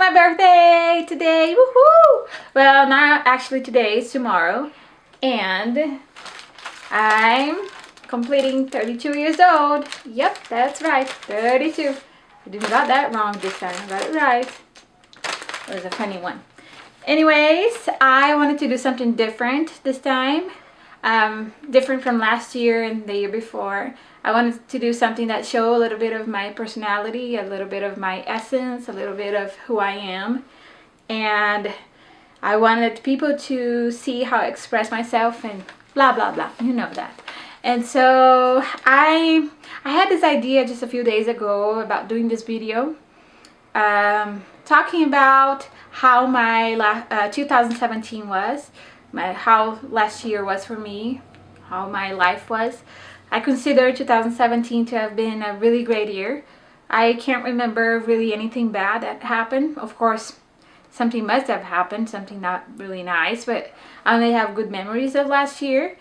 my birthday today. Woohoo! Well, not actually today, it's tomorrow. And I'm completing 32 years old. Yep, that's right, 32. I didn't got that wrong this time, I got it right. It was a funny one. Anyways, I wanted to do something different this time. Different from last year and the year before. I wanted to do something that show a little bit of my personality, a little bit of my essence, a little bit of who I am. And I wanted people to see how I express myself and blah blah blah, you know that. And so I had this idea just a few days ago about doing this video, talking about how my 2017 was, how last year was for me, how my life was. I consider 2017 to have been a really great year. I can't remember really anything bad that happened. Of course, something must have happened, something not really nice, but I only have good memories of last year.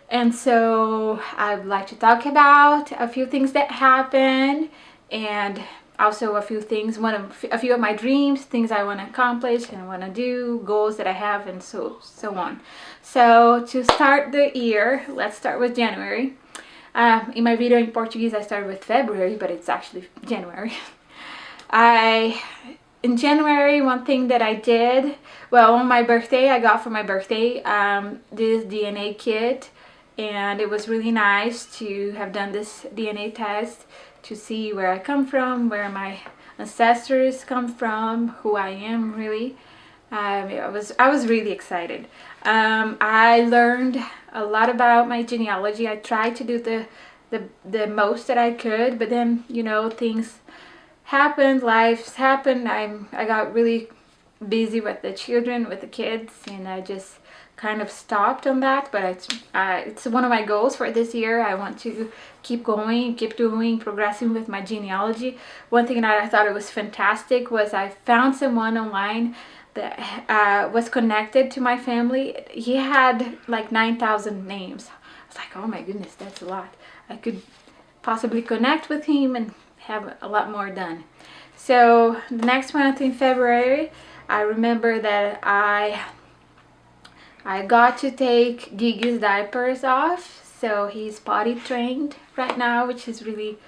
And so I'd like to talk about a few things that happened, and also a few things, a few of my dreams, things I want to accomplish and I want to do, goals that I have, and so on. So to start the year, let's start with January. In my video in Portuguese I started with February, but it's actually January. In January, one thing that I did, well, on my birthday, I got for my birthday this DNA kit, and it was really nice to have done this DNA test to see where I come from, where my ancestors come from, who I am really. I was really excited. I learned a lot about my genealogy. I tried to do the most that I could, but then, you know, things happened, lives happened. I got really busy with the children, with the kids, and I just kind of stopped on that. But it's one of my goals for this year. I want to keep going, keep doing, progressing with my genealogy. One thing that I thought it was fantastic was I found someone online that was connected to my family. He had like 9,000 names. I was like, oh my goodness, that's a lot. I could possibly connect with him and have a lot more done. So the next month in February, I remember that I got to take Gigi's diapers off. So he's potty trained right now, which is really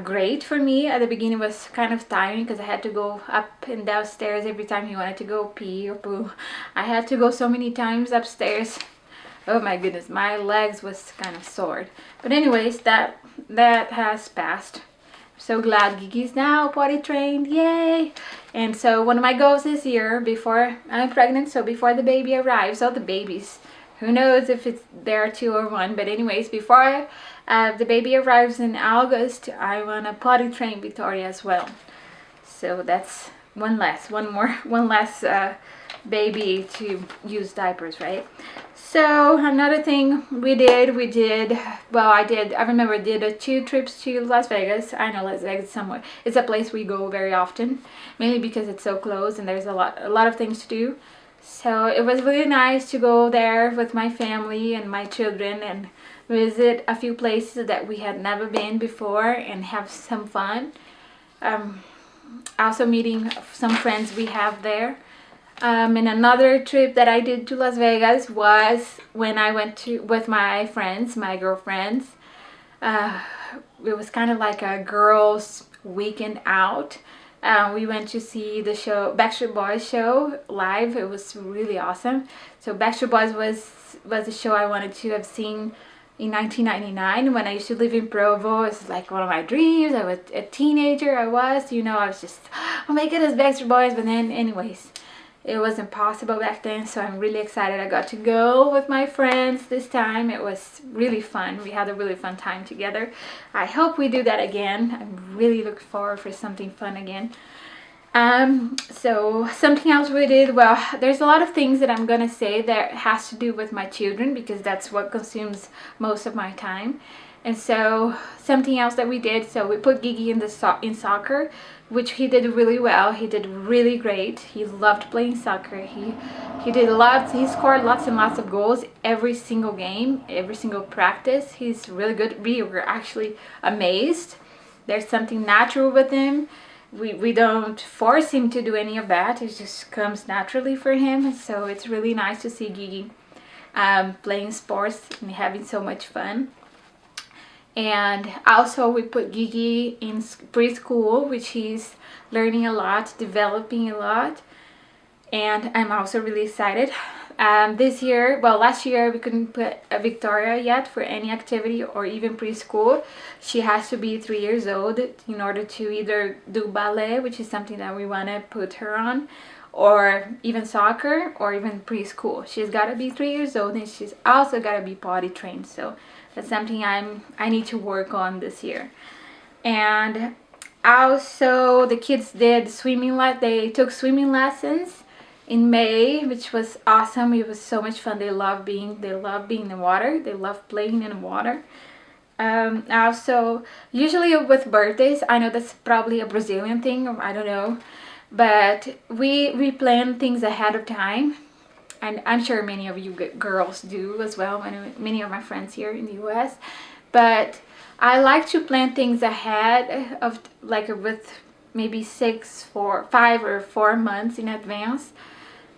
great for me. At the beginning it was kind of tiring because I had to go up and downstairs every time he wanted to go pee or poo. I had to go so many times upstairs. Oh my goodness, my legs was kind of sore. But anyways, that has passed. So glad Gigi's now potty trained, yay! And so one of my goals this year, before I'm pregnant, so before the baby arrives, or the babies, who knows if there are 2 or 1, but anyways, before the baby arrives in August, I want to potty train Victoria as well. So that's one less baby to use diapers, right? So another thing we did, well, I remember I did 2 trips to Las Vegas. I know Las Vegas somewhere. It's a place we go very often, mainly because it's so close and there's a lot of things to do. So it was really nice to go there with my family and my children and visit a few places that we had never been before and have some fun. Also meeting some friends we have there. And another trip that I did to Las Vegas was when I went with my friends, my girlfriends. It was kind of like a girls' weekend out. We went to see the show, Backstreet Boys show live. It was really awesome. So Backstreet Boys was a show I wanted to have seen in 1999 when I used to live in Provo. It was like one of my dreams. I was a teenager. I was just, oh my goodness, Backstreet Boys. But then anyways, it was impossible back then, so I'm really excited. I got to go with my friends this time. It was really fun. We had a really fun time together. I hope we do that again. I'm really looking forward for something fun again. So something else we did, well, there's a lot of things that I'm gonna say that has to do with my children because that's what consumes most of my time. And so something else that we did, so we put Gigi in soccer, which he did really well. He did really great. He loved playing soccer. He scored lots and lots of goals every single game, every single practice. He's really good. We were actually amazed. There's something natural with him we don't force him to do any of that. It just comes naturally for him. So it's really nice to see Gigi playing sports and having so much fun. And also we put Gigi in preschool, which he's learning a lot, developing a lot, and I'm also really excited. This year, well, last year we couldn't put Victoria yet for any activity or even preschool. She has to be 3 years old in order to either do ballet, which is something that we want to put her on, or even soccer, or even preschool. She's got to be 3 years old, and she's also got to be potty trained. So that's something I need to work on this year. And also the kids did swimming. They took swimming lessons in May, which was awesome. It was so much fun. They love being in the water. They love playing in the water. Also, usually with birthdays, I know that's probably a Brazilian thing, or I don't know, but we plan things ahead of time, and I'm sure many of you girls do as well, many of my friends here in the US. But I like to plan things ahead of, like, with maybe 5 or 4 months in advance,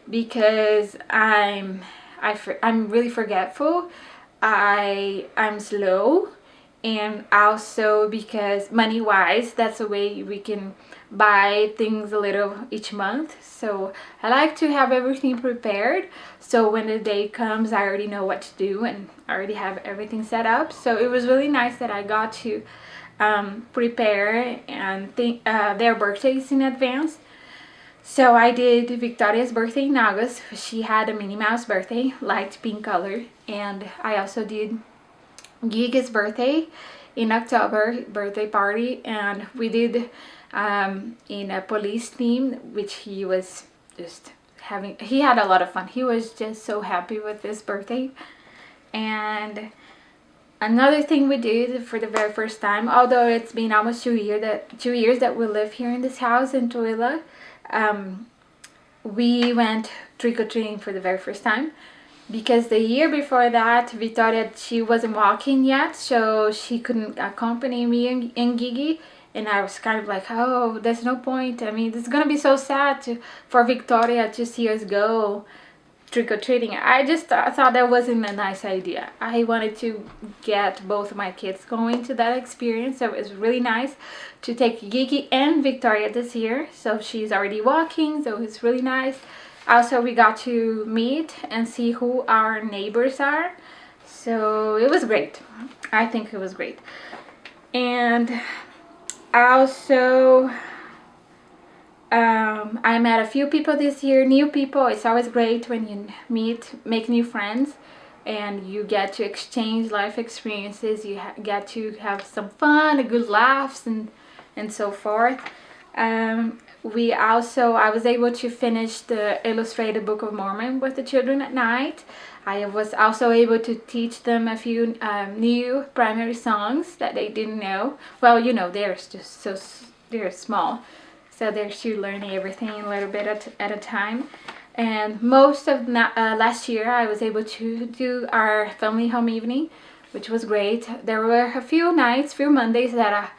because I'm really forgetful. I'm slow, and also because money wise, that's a way we can buy things a little each month. So I like to have everything prepared, so when the day comes I already know what to do and I already have everything set up. So it was really nice that I got to prepare and think their birthdays in advance. So I did Victoria's birthday in August. She had a Minnie Mouse birthday, light pink color. And I also did Gigi's birthday in October, birthday party. And we did in a police theme, which he was just he had a lot of fun. He was just so happy with this birthday. And another thing we did for the very first time, although it's been almost 2 years that we live here in this house in Tooele, we went trick-or-treating for the very first time, because the year before that, Victoria, she wasn't walking yet, so she couldn't accompany me and Gigi, and I was kind of like, oh, there's no point. I mean, it's gonna be so sad for Victoria to see us go trick-or-treating. I just thought that wasn't a nice idea. I wanted to get both of my kids going to that experience, so it was really nice to take Gigi and Victoria this year. So she's already walking, so it's really nice. Also, we got to meet and see who our neighbors are, so it was great. I think it was great. And also I met a few people this year, new people. It's always great when you make new friends, and you get to exchange life experiences. You get to have some fun, good laughs, and so forth. I was able to finish the illustrated Book of Mormon with the children at night. I was also able to teach them a few new primary songs that they didn't know. Well, you know, they're small, so they're still learning everything a little bit at a time. And most of last year I was able to do our family home evening, which was great. There were a few Mondays that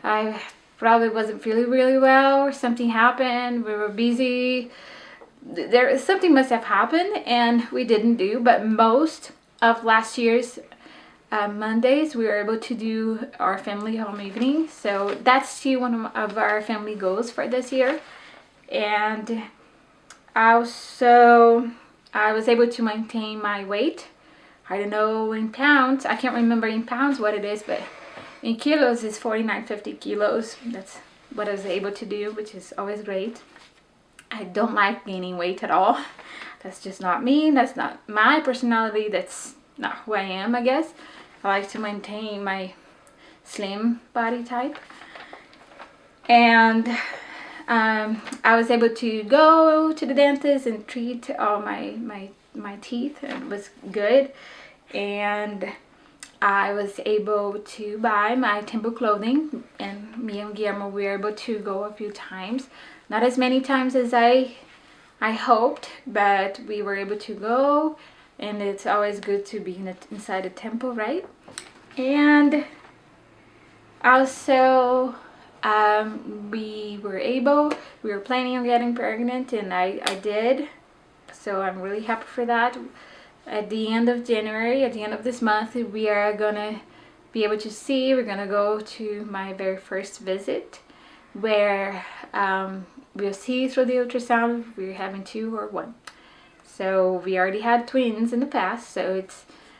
I probably wasn't feeling really well, or something happened, we were busy, something must have happened and we didn't do. But most of last year's Mondays we were able to do our family home evening, so that's still one of our family goals for this year. And also I was able to maintain my weight. I don't know in pounds, I can't remember in pounds what it is, but in kilos is 4950 kilos. That's what I was able to do, which is always great. I don't like gaining weight at all. That's just not me. That's not my personality. That's not who I am, I guess. I like to maintain my slim body type. And I was able to go to the dentist and treat all my teeth. It was good. And I was able to buy my Tempo clothing, and me and Guillermo were able to go a few times. Not as many times as I hoped, but we were able to go, and it's always good to be inside a temple, right? And also we were planning on getting pregnant, and I did. So I'm really happy for that. At the end of January, at the end of this month, we are gonna be able to see, we're gonna go to my very first visit, where we'll see through the ultrasound if we're having 2 or 1. So we already had twins in the past, so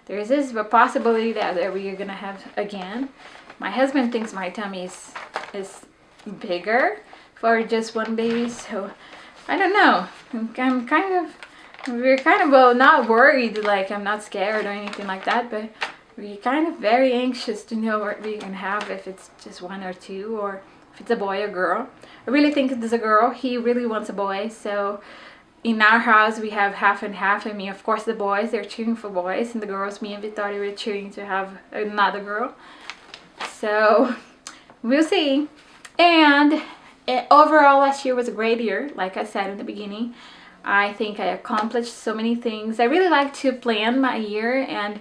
there's this possibility that we are gonna have again. My husband thinks my tummy is bigger for just 1 baby, so I don't know. We're kind of, well, not worried, like I'm not scared or anything like that, but we're kind of very anxious to know what we're gonna have, if it's just 1 or 2, or if it's a boy or girl. I really think it's a girl. He really wants a boy, so in our house we have half and half. I mean, of course the boys, they're cheering for boys, and the girls, me and Victoria, were cheering to have another girl. So we'll see. And overall, last year was a great year. Like I said in the beginning, I think I accomplished so many things. I really like to plan my year and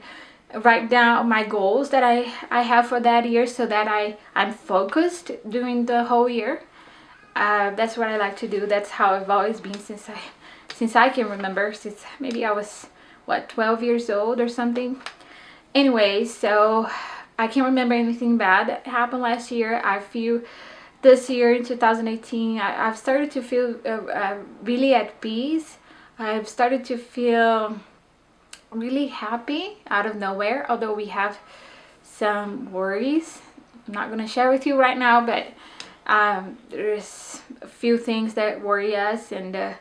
write down my goals that I have for that year, so that I'm focused during the whole year. That's what I like to do. That's how I've always been since I can remember, since maybe I was, what, 12 years old or something. Anyway, so I can't remember anything bad that happened last year. I feel this year in 2018, I've started to feel really at peace. I've started to feel really happy out of nowhere, although we have some worries. I'm not going to share with you right now, but there's a few things that worry us, and I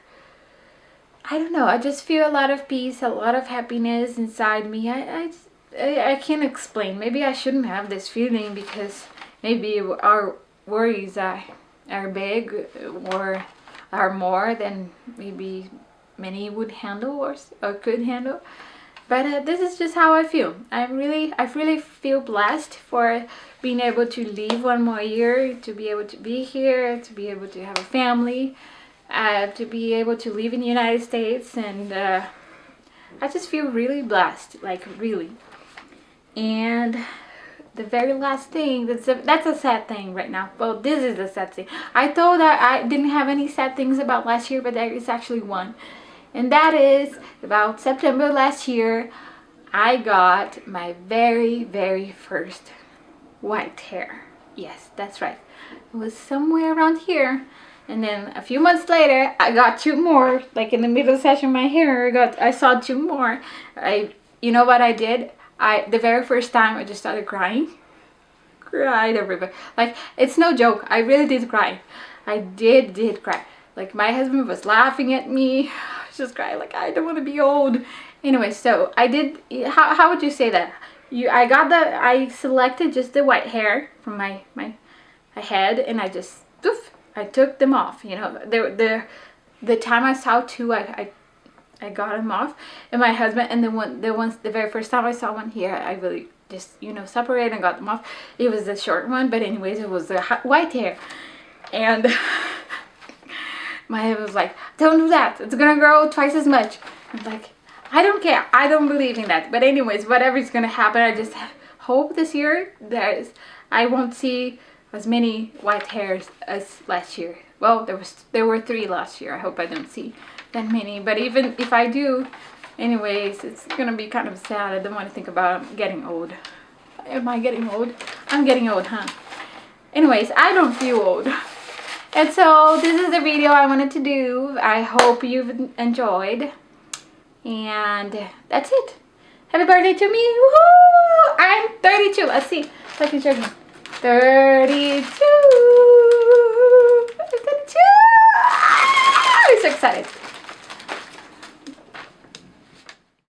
don't know, I just feel a lot of peace, a lot of happiness inside me. I can't explain. Maybe I shouldn't have this feeling, because maybe our worries are big, or are more than maybe many would handle or could handle. But this is just how I feel. I really feel blessed for being able to live 1 more year, to be able to be here, to be able to have a family, to be able to live in the United States, and I just feel really blessed, like really. And the very last thing, that's a sad thing right now. Well, this is a sad thing. I thought that I didn't have any sad things about last year, but there is actually one. And that is, about September last year, I got my very first white hair. Yes, that's right. It was somewhere around here. And then a few months later, I got 2 more. Like in the middle section of my hair, I saw 2 more. You know what I did? The very first time, I just started crying. Cried everybody. Like, it's no joke. I really did cry. I did cry. Like, my husband was laughing at me. I was just crying, like, I don't want to be old. Anyway, so I did, how would you say that? I selected just the white hair from my head, and I just, poof, I took them off. You know, the time I saw 2, I got them off, and my husband, and the very first time I saw one here, I really just, you know, separated and got them off. It was the short one, but anyways, it was the white hair, and my husband was like, don't do that, it's gonna grow twice as much. I'm like, I don't care, I don't believe in that. But anyways, whatever's gonna happen, I just hope this year I won't see as many white hairs as last year. Well, there were 3 last year. I hope I don't see that many, but even if I do, anyways, it's gonna be kind of sad. I don't want to think about getting old. Am I getting old? I'm getting old, huh? Anyways, I don't feel old. And so this is the video I wanted to do. I hope you've enjoyed, and that's it. Happy birthday to me. Woohoo! I'm 32. Let's see if I can show you. 32. I'm 32. I'm so excited.